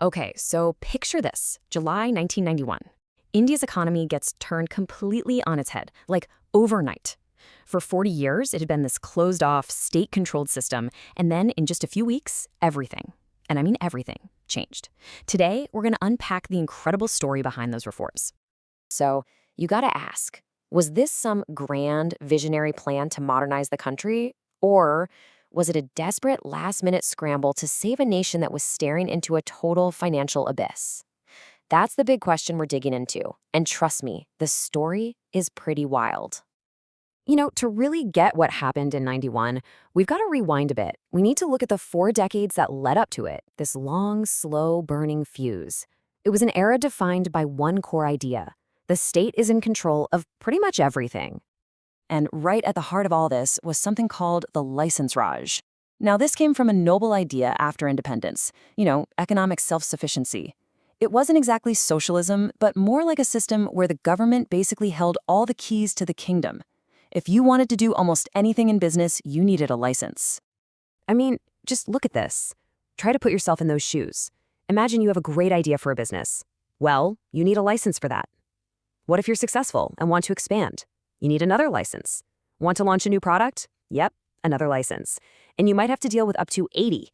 Okay, so picture this. July 1991. India's economy gets turned completely on its head, like overnight. For 40 years, it had been this closed-off, state-controlled system, and then in just a few weeks, everything, and I mean everything, changed. Today, we're going to unpack the incredible story behind those reforms. So, you gotta ask, was this some grand, visionary plan to modernize the country? Or was it a desperate, last-minute scramble to save a nation that was staring into a total financial abyss? That's the big question we're digging into. And trust me, the story is pretty wild. To really get what happened in 91, we've got to rewind a bit. We need to look at the 4 decades that led up to it, this long, slow-burning fuse. It was an era defined by one core idea. The state is in control of pretty much everything. And right at the heart of all this was something called the license Raj. Now, this came from a noble idea after independence, economic self-sufficiency. It wasn't exactly socialism, but more like a system where the government basically held all the keys to the kingdom. If you wanted to do almost anything in business, you needed a license. I mean, just look at this. Try to put yourself in those shoes. Imagine you have a great idea for a business. Well, you need a license for that. What if you're successful and want to expand? You need another license. Want to launch a new product? Yep, another license. And you might have to deal with up to 80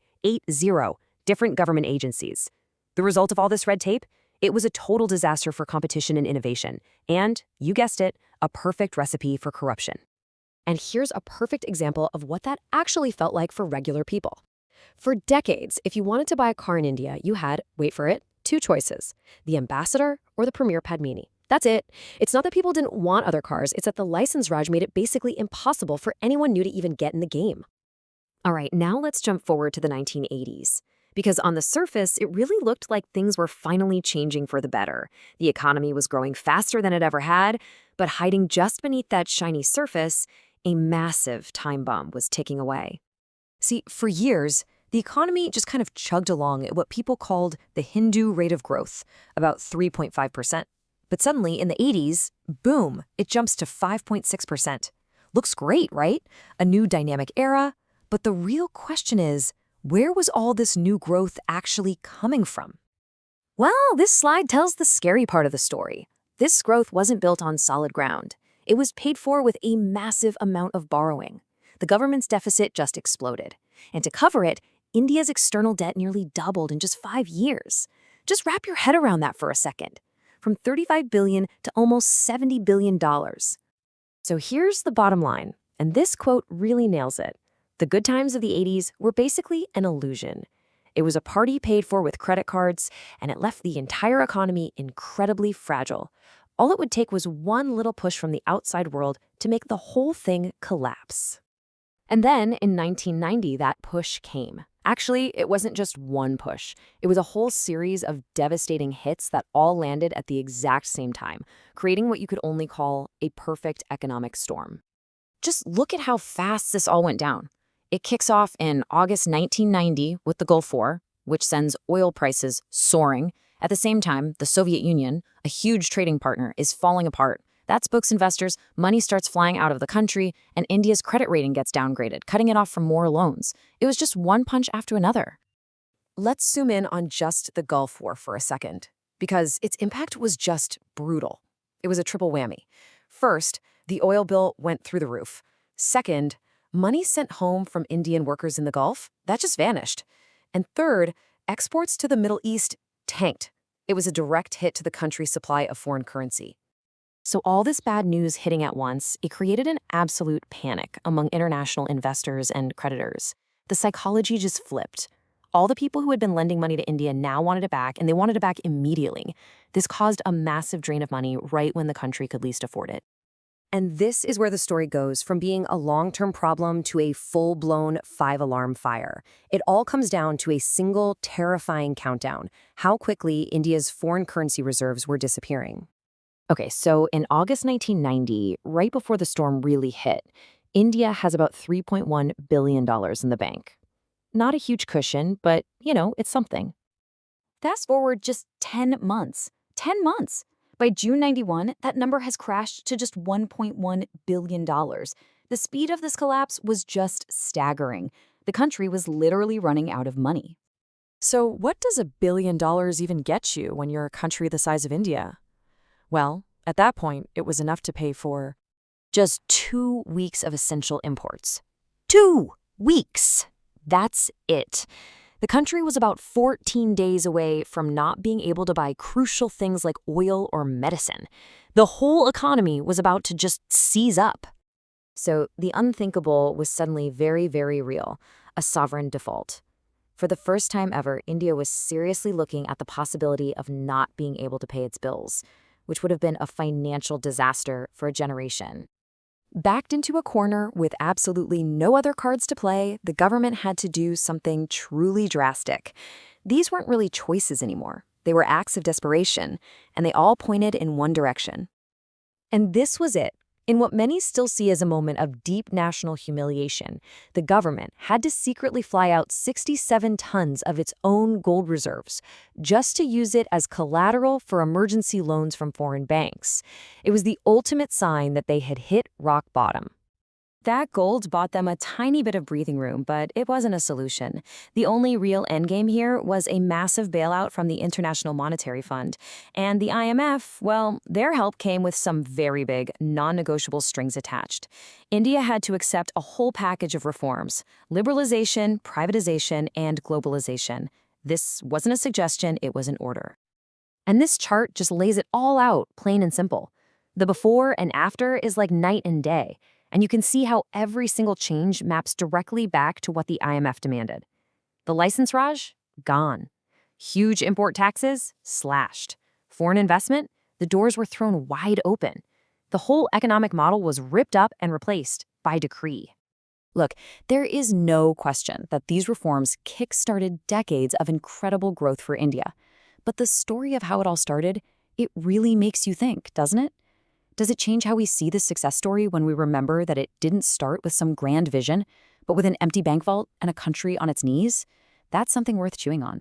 different government agencies. The result of all this red tape? It was a total disaster for competition and innovation. And, you guessed it, a perfect recipe for corruption. And here's a perfect example of what that actually felt like for regular people. For decades, if you wanted to buy a car in India, you had, wait for it, 2 choices: the Ambassador or the Premier Padmini. That's it. It's not that people didn't want other cars, it's that the license Raj made it basically impossible for anyone new to even get in the game. All right, now let's jump forward to the 1980s. Because on the surface, it really looked like things were finally changing for the better. The economy was growing faster than it ever had, but hiding just beneath that shiny surface, a massive time bomb was ticking away. See, for years, the economy just kind of chugged along at what people called the Hindu rate of growth, about 3.5%. But suddenly, in the 80s, boom, it jumps to 5.6%. Looks great, right? A new dynamic era. But the real question is, where was all this new growth actually coming from? Well, this slide tells the scary part of the story. This growth wasn't built on solid ground. It was paid for with a massive amount of borrowing. The government's deficit just exploded. And to cover it, India's external debt nearly doubled in just 5 years. Just wrap your head around that for a second. From $35 billion to almost $70 billion. So here's the bottom line, and this quote really nails it. The good times of the 80s were basically an illusion. It was a party paid for with credit cards, and it left the entire economy incredibly fragile. All it would take was one little push from the outside world to make the whole thing collapse. And then, in 1990, that push came. Actually, it wasn't just one push. It was a whole series of devastating hits that all landed at the exact same time, creating what you could only call a perfect economic storm. Just look at how fast this all went down. It kicks off in August 1990 with the Gulf War, which sends oil prices soaring. At the same time, the Soviet Union, a huge trading partner, is falling apart. That spooks investors, money starts flying out of the country, and India's credit rating gets downgraded, cutting it off from more loans. It was just one punch after another. Let's zoom in on just the Gulf War for a second, because its impact was just brutal. It was a triple whammy. First, the oil bill went through the roof. Second, money sent home from Indian workers in the Gulf, that just vanished. And third, exports to the Middle East tanked. It was a direct hit to the country's supply of foreign currency. So all this bad news hitting at once, it created an absolute panic among international investors and creditors. The psychology just flipped. All the people who had been lending money to India now wanted it back, and they wanted it back immediately. This caused a massive drain of money right when the country could least afford it. And this is where the story goes from being a long-term problem to a full-blown 5-alarm fire. It all comes down to a single terrifying countdown: how quickly India's foreign currency reserves were disappearing. Okay, so in August 1990, right before the storm really hit, India has about $3.1 billion in the bank. Not a huge cushion, but, it's something. Fast forward just 10 months. 10 months! By June 91, that number has crashed to just $1.1 billion. The speed of this collapse was just staggering. The country was literally running out of money. So what does $1 billion even get you when you're a country the size of India? Well, at that point, it was enough to pay for just 2 weeks of essential imports. 2 weeks! That's it. The country was about 14 days away from not being able to buy crucial things like oil or medicine. The whole economy was about to just seize up. So the unthinkable was suddenly very, very real, a sovereign default. For the first time ever, India was seriously looking at the possibility of not being able to pay its bills, which would have been a financial disaster for a generation. Backed into a corner with absolutely no other cards to play, the government had to do something truly drastic. These weren't really choices anymore. They were acts of desperation, and they all pointed in one direction. And this was it. In what many still see as a moment of deep national humiliation, the government had to secretly fly out 67 tons of its own gold reserves just to use it as collateral for emergency loans from foreign banks. It was the ultimate sign that they had hit rock bottom. That gold bought them a tiny bit of breathing room, but it wasn't a solution. The only real endgame here was a massive bailout from the International Monetary Fund. And the IMF, well, their help came with some very big, non-negotiable strings attached. India had to accept a whole package of reforms: liberalisation, privatization, and globalization. This wasn't a suggestion, it was an order. And this chart just lays it all out, plain and simple. The before and after is like night and day. And you can see how every single change maps directly back to what the IMF demanded. The license Raj? Gone. Huge import taxes? Slashed. Foreign investment? The doors were thrown wide open. The whole economic model was ripped up and replaced by decree. Look, there is no question that these reforms kick-started decades of incredible growth for India. But the story of how it all started, it really makes you think, doesn't it? Does it change how we see this success story when we remember that it didn't start with some grand vision, but with an empty bank vault and a country on its knees? That's something worth chewing on.